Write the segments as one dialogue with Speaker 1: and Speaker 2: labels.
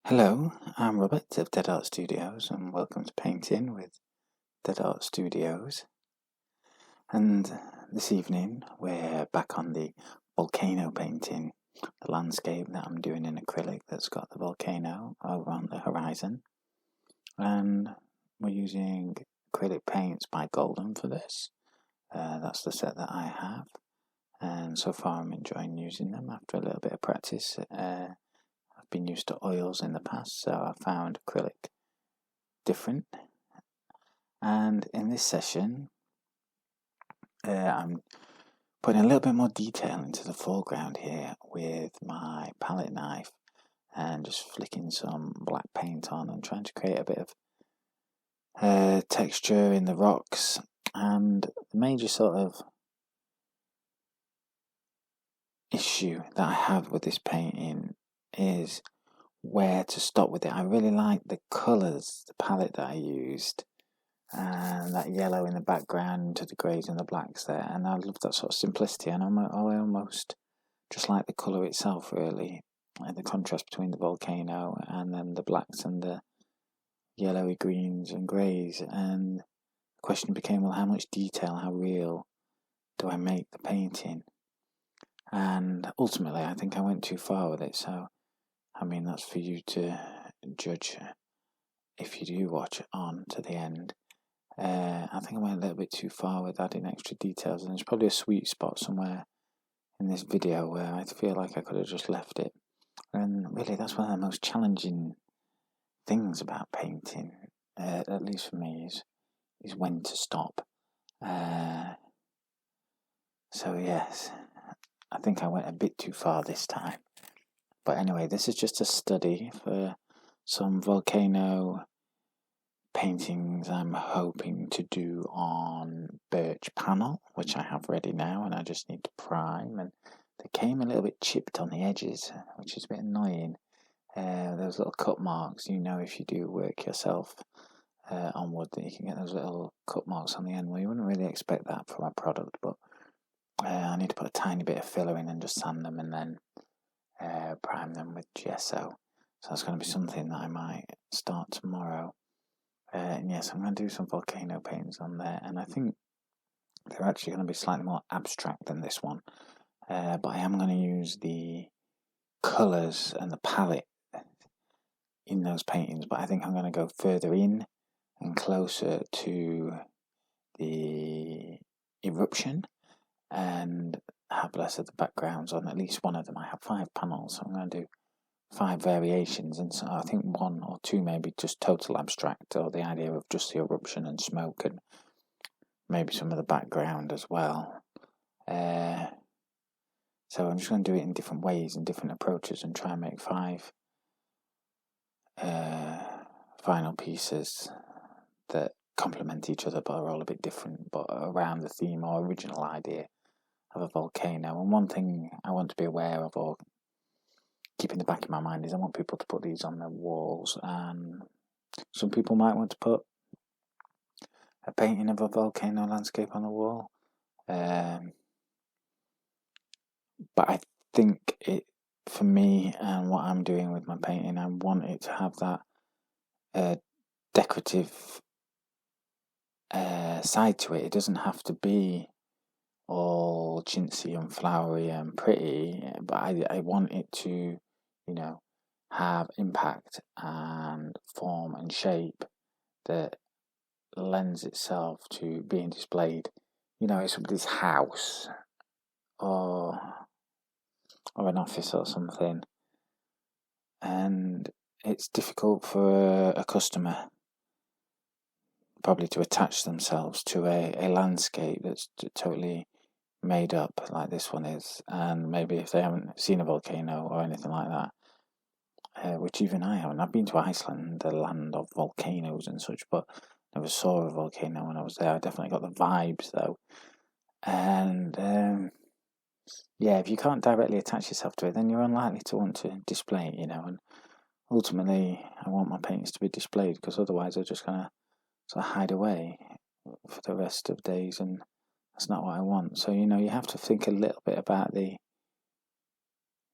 Speaker 1: Hello, I'm Robert of Deadartstudios and welcome to Painting with Deadartstudios. And this evening we're back on the volcano painting, the landscape that I'm doing in acrylic that's got the volcano over on the horizon. And we're using acrylic paints by Golden for this. That's the set that I have. And so far I'm enjoying using them after a little bit of practice. I've been used to oils in the past, so I found acrylic different. And in this session, I'm putting a little bit more detail into the foreground here with my palette knife and just flicking some black paint on and trying to create a bit of texture in the rocks. And the major sort of issue that I have with this painting is where to stop with it. I really like the colours, the palette that I used, and that yellow in the background to the greys and the blacks there, and I love that sort of simplicity, and I almost just like the colour itself really, and the contrast between the volcano and then the blacks and the yellowy greens and greys. And the question became, well, how much detail, how real do I make the painting? And ultimately I think I went too far with it, so I mean that's for you to judge if you do watch it on to the end. I think I went a little bit too far with adding extra details, and there's probably a sweet spot somewhere in this video where I feel like I could have just left it. And really that's one of the most challenging things about painting, at least for me, is when to stop. So yes, I think I went a bit too far this time. But anyway, this is just a study for some volcano paintings I'm hoping to do on birch panel, which I have ready now, and I just need to prime. And they came a little bit chipped on the edges, which is a bit annoying. Those little cut marks, if you do work yourself on wood, that you can get those little cut marks on the end. Well, you wouldn't really expect that from a product, but I need to put a tiny bit of filler in and just sand them and then prime them with gesso. So that's going to be something that I might start tomorrow. And yes, I'm going to do some volcano paintings on there, and I think they're actually going to be slightly more abstract than this one. But I am going to use the colours and the palette in those paintings, but I think I'm going to go further in and closer to the eruption and have less of the backgrounds on at least one of them. I have 5 panels, so I'm going to do 5 variations, and so I think 1 or 2 maybe just total abstract, or the idea of just the eruption and smoke and maybe some of the background as well. So I'm just going to do it in different ways and different approaches and try and make 5 final pieces that complement each other but are all a bit different, but around the theme or original idea of a volcano. And one thing I want to be aware of, or keep in the back of my mind, is I want people to put these on their walls, and some people might want to put a painting of a volcano landscape on the wall, but I think for me and what I'm doing with my painting, I want it to have that decorative side to it. It doesn't have to be all chintzy and flowery and pretty, but I want it to, have impact and form and shape that lends itself to being displayed, in somebody's house or an office or something. And it's difficult for a customer probably to attach themselves to a landscape that's totally made up like this one is, and maybe if they haven't seen a volcano or anything like that, which even I haven't. I've been to Iceland, the land of volcanoes and such, but never saw a volcano when I was there. I definitely got the vibes though. And if you can't directly attach yourself to it, then you're unlikely to want to display it, and ultimately I want my paintings to be displayed, because otherwise they're just going to sort of hide away for the rest of days, and that's not what I want. So, you have to think a little bit about the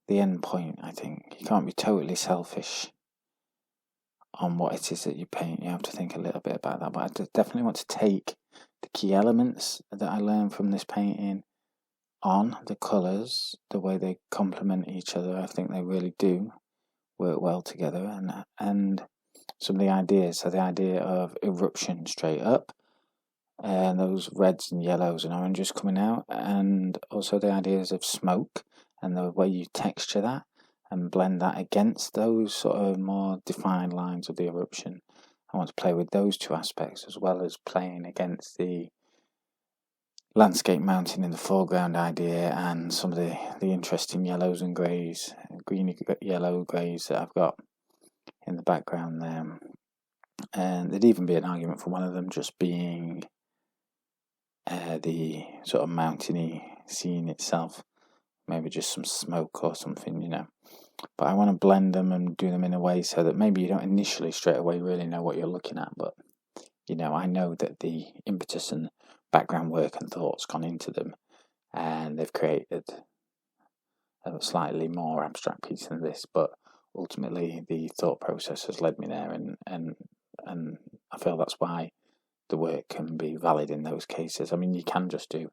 Speaker 1: end point, I think. You can't be totally selfish on what it is that you paint. You have to think a little bit about that. But I definitely want to take the key elements that I learned from this painting on, the colours, the way they complement each other. I think they really do work well together, and some of the ideas. So the idea of eruption straight up, and those reds and yellows and oranges coming out, and also the ideas of smoke and the way you texture that and blend that against those sort of more defined lines of the eruption. I want to play with those two aspects as well as playing against the landscape mountain in the foreground idea and some of the interesting yellows and greys, greeny yellow greys that I've got in the background there. And there'd even be an argument for one of them just being the sort of mountainy scene itself, maybe just some smoke or something, But I want to blend them and do them in a way so that maybe you don't initially straight away really know what you're looking at, but I know that the impetus and background work and thoughts gone into them, and they've created a slightly more abstract piece than this, but ultimately the thought process has led me there, and I feel that's why the work can be valid in those cases. I mean, you can just do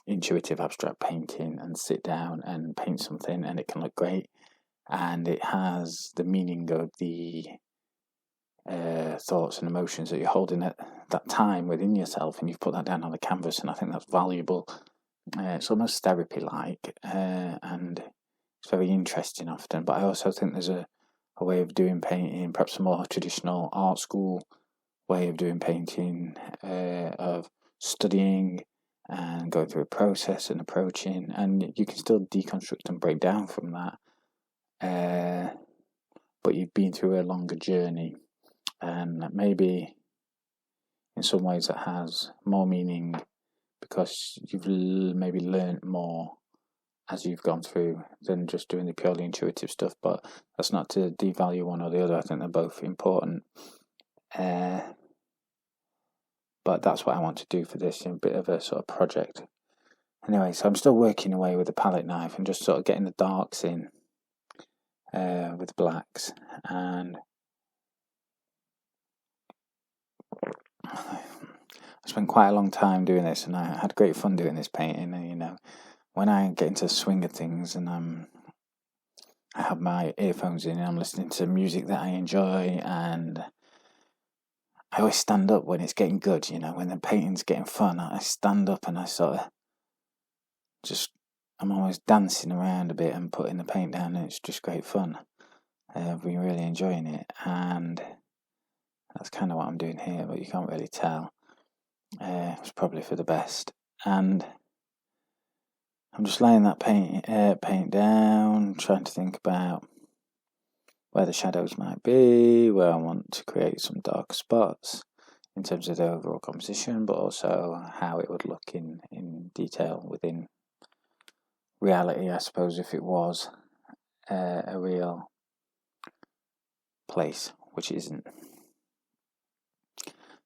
Speaker 1: intuitive abstract painting and sit down and paint something and it can look great, and it has the meaning of the thoughts and emotions that you're holding at that time within yourself, and you've put that down on the canvas, and I think that's valuable. It's almost therapy-like, and it's very interesting often, but I also think there's a way of doing painting, perhaps a more traditional art school way of doing painting, of studying and going through a process and approaching, and you can still deconstruct and break down from that, but you've been through a longer journey, and maybe in some ways that has more meaning because you've maybe learned more as you've gone through than just doing the purely intuitive stuff. But that's not to devalue one or the other. I think they're both important. But that's what I want to do for this, a bit of a sort of project. Anyway, so I'm still working away with the palette knife and just sort of getting the darks in with the blacks, and I spent quite a long time doing this, and I had great fun doing this painting. And when I get into the swing of things, and I have my earphones in, and I'm listening to music that I enjoy, and I always stand up when it's getting good. When the painting's getting fun, I stand up and I sort of I'm always dancing around a bit and putting the paint down, and it's just great fun. I've been really enjoying it, and that's kind of what I'm doing here, but you can't really tell. It's probably for the best, and I'm just laying that paint down, trying to think about where the shadows might be, where I want to create some dark spots in terms of the overall composition, but also how it would look in detail within reality, I suppose, if it was a real place, which it isn't.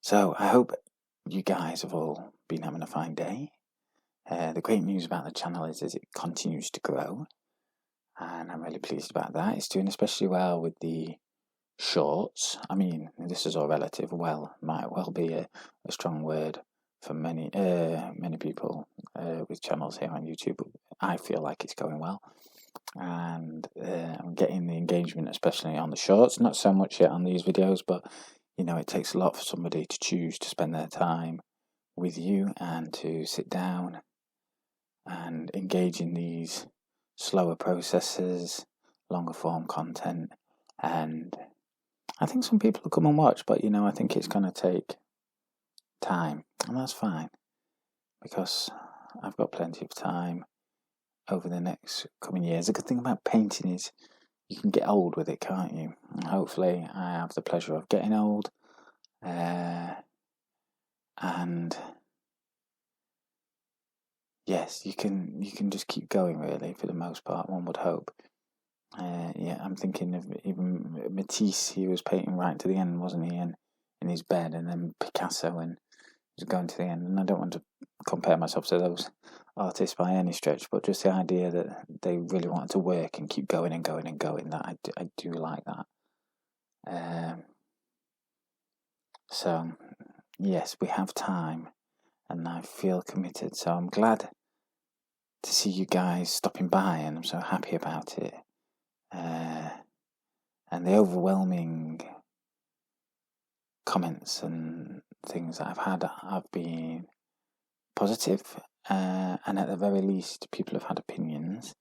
Speaker 1: So I hope you guys have all been having a fine day. The great news about the channel is it continues to grow, and I'm really pleased about that. It's doing especially well with the shorts. I mean, this is all relative. Well, might well be a strong word for many people with channels here on YouTube. I feel like it's going well, and I'm getting the engagement, especially on the shorts. Not so much yet on these videos, but it takes a lot for somebody to choose to spend their time with you and to sit down and engage in these slower processes, longer form content. And I think some people will come and watch, but I think it's going to take time, and that's fine, because I've got plenty of time over the next coming years. The good thing about painting is you can get old with it, can't you? And hopefully I have the pleasure of getting old, and yes, you can just keep going, really, for the most part, one would hope. I'm thinking of even Matisse. He was painting right to the end, wasn't he, in his bed, and then Picasso, and he was going to the end. And I don't want to compare myself to those artists by any stretch, but just the idea that they really wanted to work and keep going and going and going, that I do like that. So, yes, we have time, and I feel committed. So I'm glad to see you guys stopping by, and I'm so happy about it. And the overwhelming comments and things that I've had have been positive, and at the very least, people have had opinions,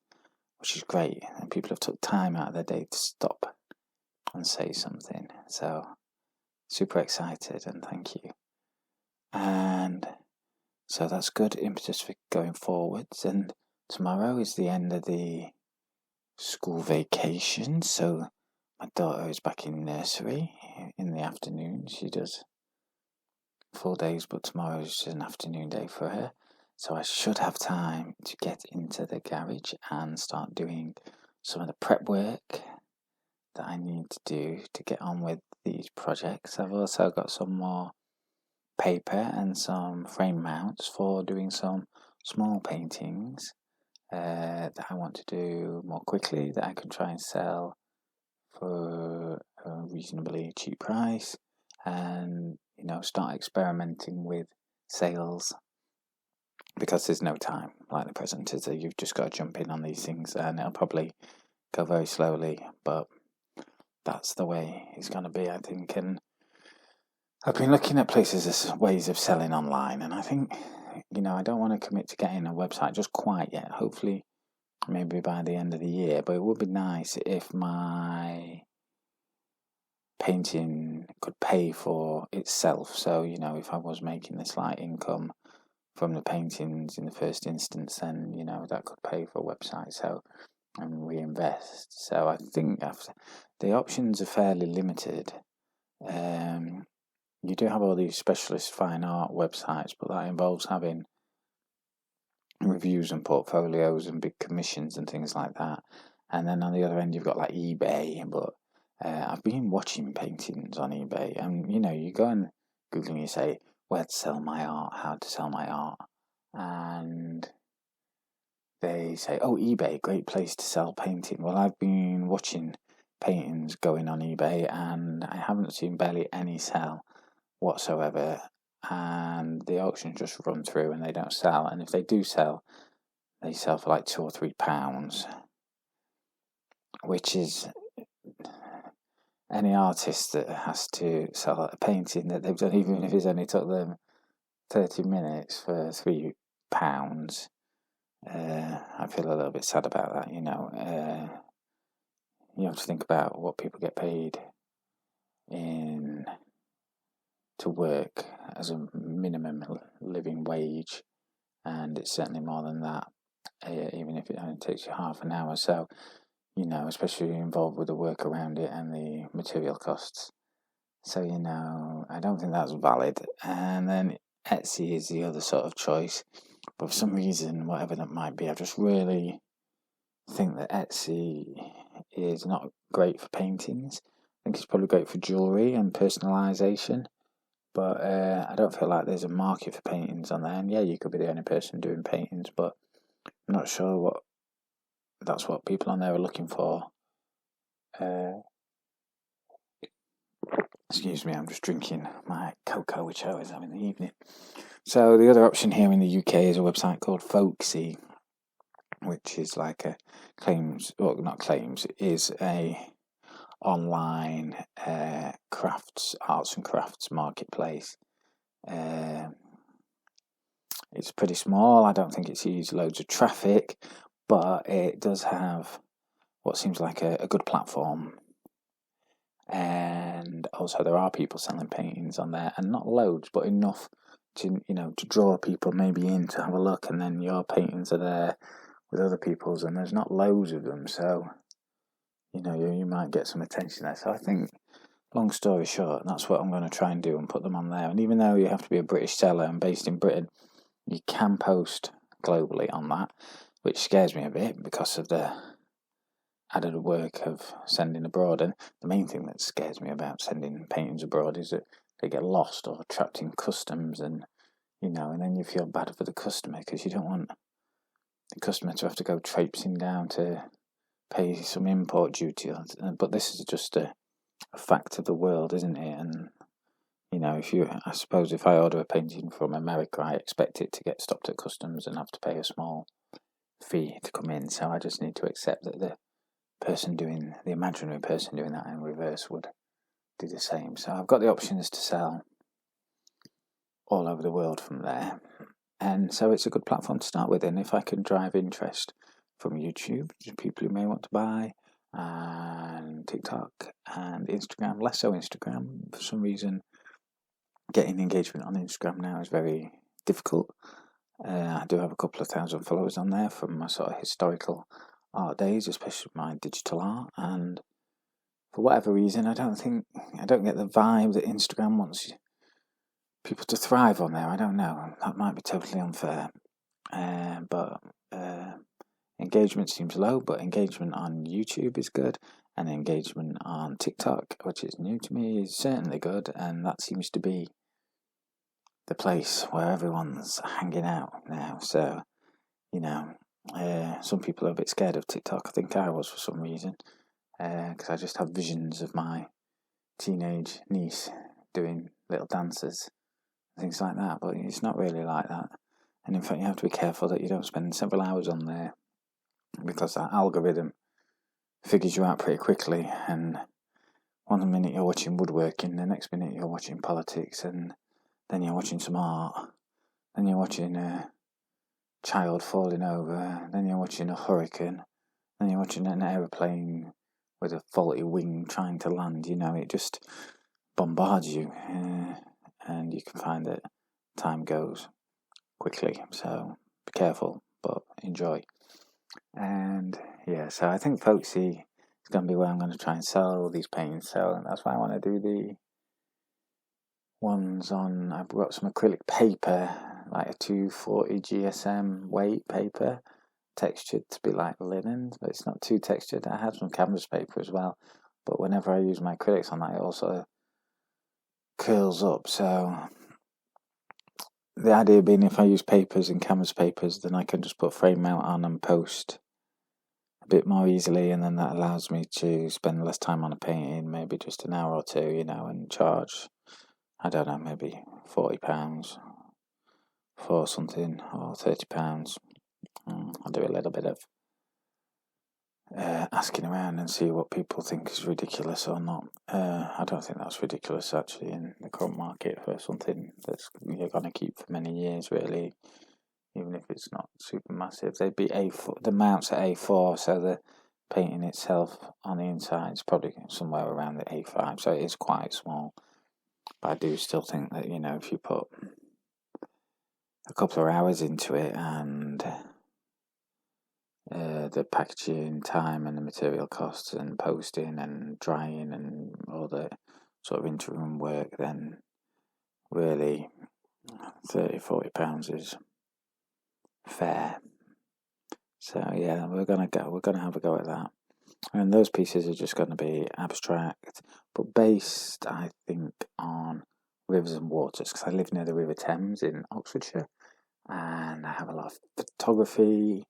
Speaker 1: which is great, and people have took time out of their day to stop and say something. So, super excited, and thank you. And so that's good impetus for going forwards. And tomorrow is the end of the school vacation, so my daughter is back in nursery in the afternoon. She does full days, but tomorrow is just an afternoon day for her. So I should have time to get into the garage and start doing some of the prep work that I need to do to get on with these projects. I've also got some more paper and some frame mounts for doing some small paintings that I want to do more quickly, that I can try and sell for a reasonably cheap price, and start experimenting with sales, because there's no time like the present, is there? You've just got to jump in on these things, and it'll probably go very slowly, but that's the way it's going to be, I think. And I've been looking at places as ways of selling online, and I think, I don't want to commit to getting a website just quite yet. Hopefully, maybe by the end of the year, but it would be nice if my painting could pay for itself. So, if I was making a slight income from the paintings in the first instance, then, that could pay for a website, and reinvest. So I think the options are fairly limited. You do have all these specialist fine art websites, but that involves having reviews and portfolios and big commissions and things like that. And then on the other end, you've got like eBay. But I've been watching paintings on eBay, and you go and Google and you say, where to sell my art, how to sell my art, and they say, oh, eBay, great place to sell painting. Well, I've been watching paintings going on eBay, and I haven't seen barely any sell whatsoever, and the auctions just run through and they don't sell. And if they do sell, they sell for like £2 or £3, which is, any artist that has to sell a painting that they've done, even if it's only took them 30 minutes for £3, I feel a little bit sad about that. You have to think about what people get paid to work as a minimum living wage, and it's certainly more than that, even if it only takes you half an hour. So, especially involved with the work around it and the material costs. So, I don't think that's valid. And then Etsy is the other sort of choice. But for some reason, whatever that might be, I just really think that Etsy is not great for paintings. I think it's probably great for jewellery and personalisation. But I don't feel like there's a market for paintings on there. And yeah, you could be the only person doing paintings, but I'm not sure that's what people on there are looking for. Excuse me, I'm just drinking my cocoa, which I always have in the evening. So the other option here in the UK is a website called Folksy, which is like is a online arts and crafts marketplace. It's pretty small. I don't think it sees loads of traffic, but it does have what seems like a good platform. And also there are people selling paintings on there, and not loads, but enough to draw people maybe in to have a look, and then your paintings are there with other people's, and there's not loads of them, so you might get some attention there. So I think, long story short, that's what I'm going to try and do, and put them on there. And even though you have to be a British seller and based in Britain, you can post globally on that, which scares me a bit because of the added work of sending abroad. And the main thing that scares me about sending paintings abroad is that they get lost or trapped in customs, and and then you feel bad for the customer, because you don't want the customer to have to go traipsing down to pay some import duty. But this is just a fact of the world, isn't it? And I suppose if I order a painting from America, I expect it to get stopped at customs and have to pay a small fee to come in. So I just need to accept that the imaginary person doing that in reverse would do the same. So I've got the options to sell all over the world from there. And so it's a good platform to start with. And if I can drive interest from YouTube, people who may want to buy, and TikTok and Instagram, less so Instagram. For some reason, getting engagement on Instagram now is very difficult. I do have a couple of thousand followers on there from my sort of historical art days, especially my digital art. And for whatever reason, I don't get the vibe that Instagram wants people to thrive on there. I don't know. That might be totally unfair. But engagement seems low, but engagement on YouTube is good, and engagement on TikTok, which is new to me, is certainly good, and that seems to be the place where everyone's hanging out now. So, some people are a bit scared of TikTok. I think I was for some reason, because I just have visions of my teenage niece doing little dances, things like that, but it's not really like that. And in fact, you have to be careful that you don't spend several hours on there, because that algorithm figures you out pretty quickly, and one minute you're watching woodworking, the next minute you're watching politics, and then you're watching some art, then you're watching a child falling over, then you're watching a hurricane, then you're watching an aeroplane with a faulty wing trying to land. It just bombards you, and you can find that time goes quickly, so be careful, but enjoy. And so I think Folksy is going to be where I'm going to try and sell all these paintings. So that's why I want to do the ones on. I've got some acrylic paper, like a 240 GSM weight paper, textured to be like linen, but it's not too textured. I have some canvas paper as well, but whenever I use my acrylics on that, it also curls up. So the idea being, if I use papers and canvas papers, then I can just put frame mount on and post a bit more easily, and then that allows me to spend less time on a painting, maybe just an hour or two, and charge, I don't know, maybe £40 for something, or £30. I'll do a little bit of asking around and see what people think is ridiculous or not. I don't think that's ridiculous, actually, in the current market for something that's you're going to keep for many years, really, even if it's not super massive. They'd be A4, the mounts are A4, so the painting itself on the inside is probably somewhere around the A5, so it is quite small. But I do still think that, if you put a couple of hours into it, and the packaging time and the material costs and posting and drying and all the sort of interim work, then really £30-40 is fair. So we're gonna have a go at that. And those pieces are just going to be abstract, but based, I think, on rivers and waters, because I live near the River Thames in Oxfordshire, and I have a lot of photography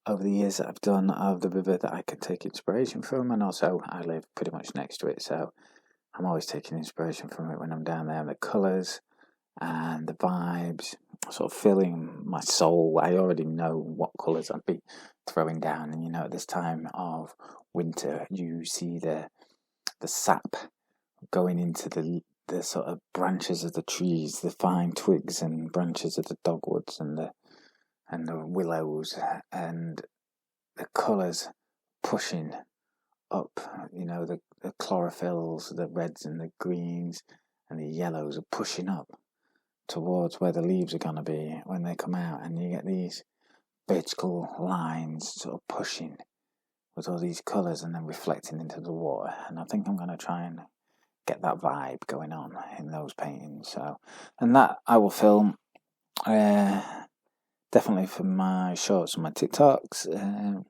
Speaker 1: over the years that I've done of the river that I can take inspiration from, and also I live pretty much next to it, so I'm always taking inspiration from it when I'm down there. And the colours and the vibes sort of filling my soul. I already know what colours I'd be throwing down, and at this time of winter you see the sap going into the sort of branches of the trees, the fine twigs and branches of the dogwoods and the willows, and the colours pushing up, the chlorophylls, the reds and the greens and the yellows are pushing up towards where the leaves are going to be when they come out, and you get these vertical lines sort of pushing with all these colours and then reflecting into the water. And I think I'm going to try and get that vibe going on in those paintings. So, and that I will film definitely for my shorts and my TikToks.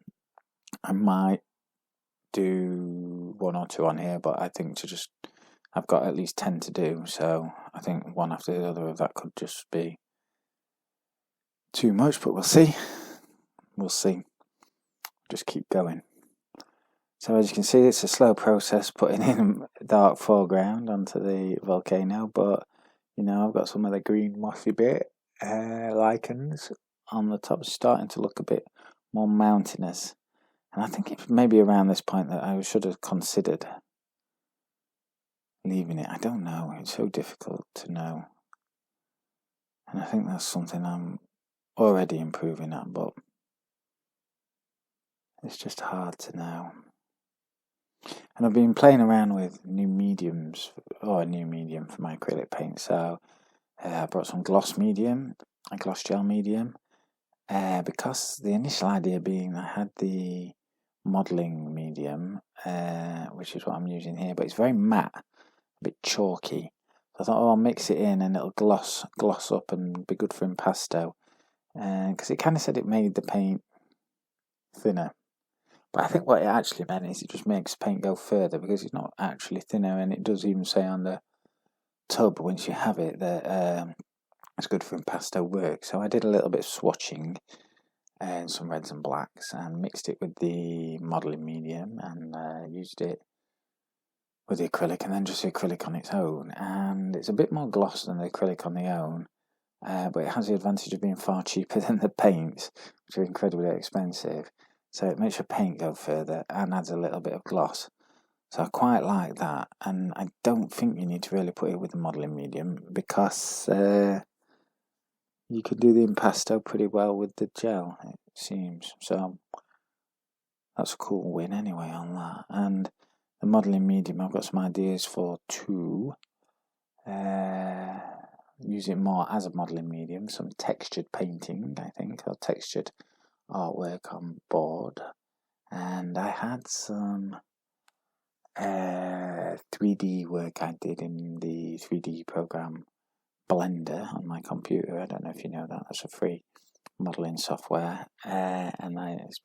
Speaker 1: I might do one or two on here, but I think I've got at least 10 to do, so I think one after the other of that could just be too much, but we'll see. Just keep going. So as you can see, it's a slow process putting in a dark foreground onto the volcano, but you know, I've got some of the green mossy bit lichens on the top, starting to look a bit more mountainous. And I think it's maybe around this point that I should have considered leaving it. I don't know, it's so difficult to know. And I think that's something I'm already improving at, but it's just hard to know. And I've been playing around with new mediums, or a new medium for my acrylic paint. So I brought some gloss medium, a gloss gel medium, because the initial idea being I had the modelling medium, which is what I'm using here, but it's very matte, a bit chalky. So I thought, oh, I'll mix it in and it'll gloss up and be good for impasto. Because it kind of said it made the paint thinner. But I think what it actually meant is it just makes paint go further, because it's not actually thinner, and it does even say on the tub once you have it that it's good for impasto work. So I did a little bit of swatching and some reds and blacks and mixed it with the modelling medium and used it with the acrylic, and then just the acrylic on its own. And it's a bit more gloss than the acrylic on the own, but it has the advantage of being far cheaper than the paints, which are incredibly expensive. So it makes your paint go further and adds a little bit of gloss. So I quite like that, and I don't think you need to really put it with the modelling medium, because you can do the impasto pretty well with the gel, it seems. So that's a cool win anyway on that. And the modelling medium, I've got some ideas for too. Use it more as a modelling medium, some textured painting, I think, or textured artwork on board. And I had some 3D work I did in the 3D program Blender on my computer. I don't know if you know that. That's a free modelling software, it's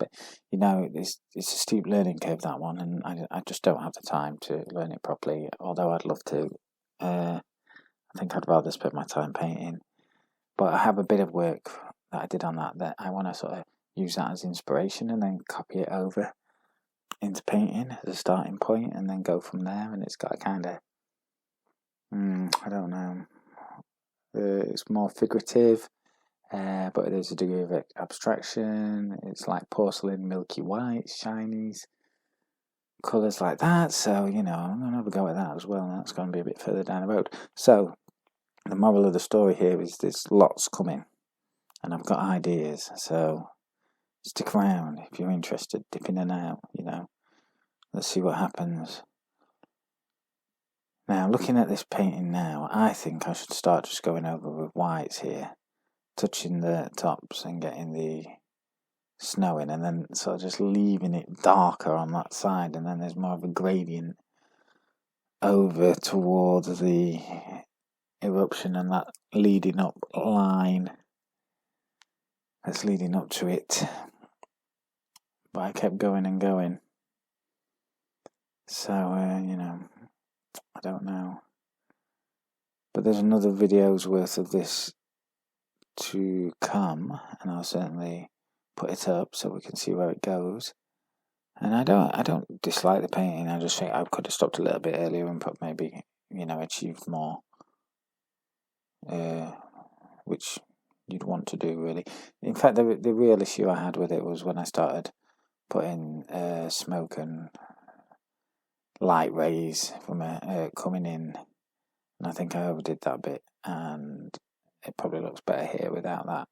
Speaker 1: a steep learning curve, that one, and I just don't have the time to learn it properly, although I'd love to. I think I'd rather spend my time painting, but I have a bit of work that I did on that I want to sort of use that as inspiration and then copy it over into painting as a starting point and then go from there. And it's got a kind of I don't know, it's more figurative, but there's a degree of abstraction. It's like porcelain, milky white, shinies, colours like that. So, you know, I'm going to have a go at that as well, and that's going to be a bit further down the road. So the moral of the story here is there's lots coming, and I've got ideas. So stick around if you're interested, dip in and out, you know. Let's see what happens. Now, looking at this painting now, I think I should start just going over with whites here, touching the tops and getting the snow in, and then sort of just leaving it darker on that side, and then there's more of a gradient over towards the eruption and that leading up line that's leading up to it. But I kept going and going. So, you know, I don't know. But there's another video's worth of this to come, and I'll certainly put it up so we can see where it goes. And I don't dislike the painting. I just think I could have stopped a little bit earlier and put maybe, you know, achieved more, which you'd want to do, really. In fact, the real issue I had with it was when I started putting smoke and light rays from coming in, and I think I overdid that bit, and it probably looks better here without that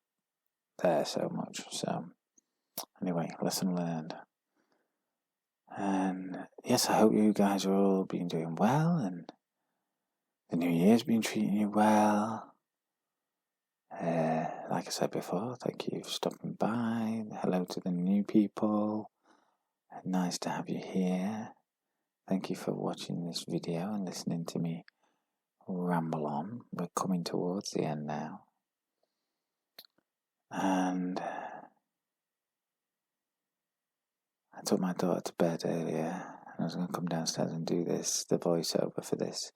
Speaker 1: there so much. So anyway, lesson learned. And yes, I hope you guys are all been doing well, and the new year's been treating you well. Like I said before, thank you for stopping by. Hello to the new people. Nice to have you here. Thank you for watching this video and listening to me ramble on. We're coming towards the end now. And I took my daughter to bed earlier, and I was going to come downstairs and do the voiceover for this.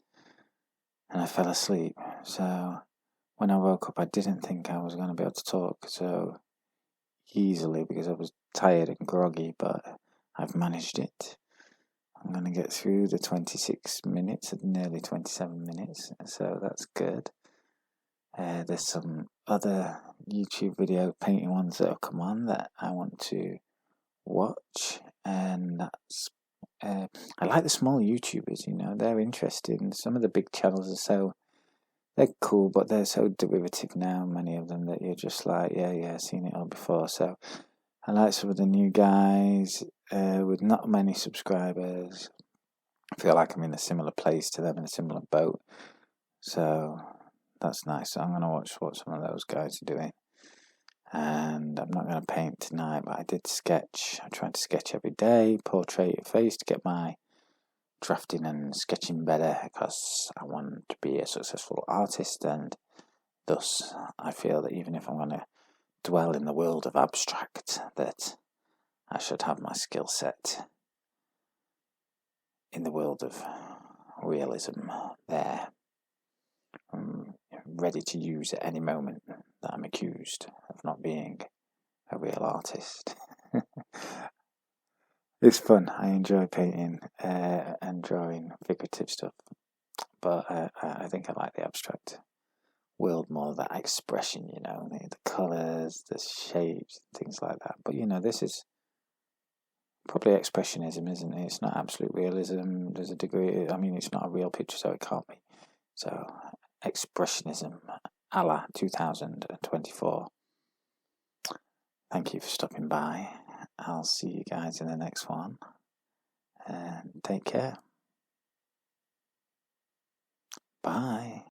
Speaker 1: And I fell asleep. So when I woke up, I didn't think I was going to be able to talk so easily because I was tired and groggy, but I've managed it. I'm going to get through the 26 minutes, nearly 27 minutes, so that's good. There's some other YouTube video painting ones that have come on that I want to watch, and that's I like the small YouTubers, they're interesting. Some of the big channels they're cool, but they're so derivative now, many of them, that you're just like, yeah, seen it all before. So I like some of the new guys with not many subscribers. I feel like I'm in a similar place to them, in a similar boat. So that's nice. So I'm going to watch what some of those guys are doing. And I'm not going to paint tonight, but I did sketch. I'm trying to sketch every day, portrait your face to get my drafting and sketching better, because I want to be a successful artist, and thus I feel that even if I'm going to dwell in the world of abstract, that I should have my skill set in the world of realism there. I'm ready to use at any moment that I'm accused of not being a real artist. It's fun. I enjoy painting and drawing figurative stuff, but I think I like the abstract world more, that expression, the colours, the shapes, things like that. But this is probably expressionism, isn't it? It's not absolute realism. There's a degree. I mean, it's not a real picture, so it can't be. So expressionism, a la 2024. Thank you for stopping by. I'll see you guys in the next one, and take care. Bye.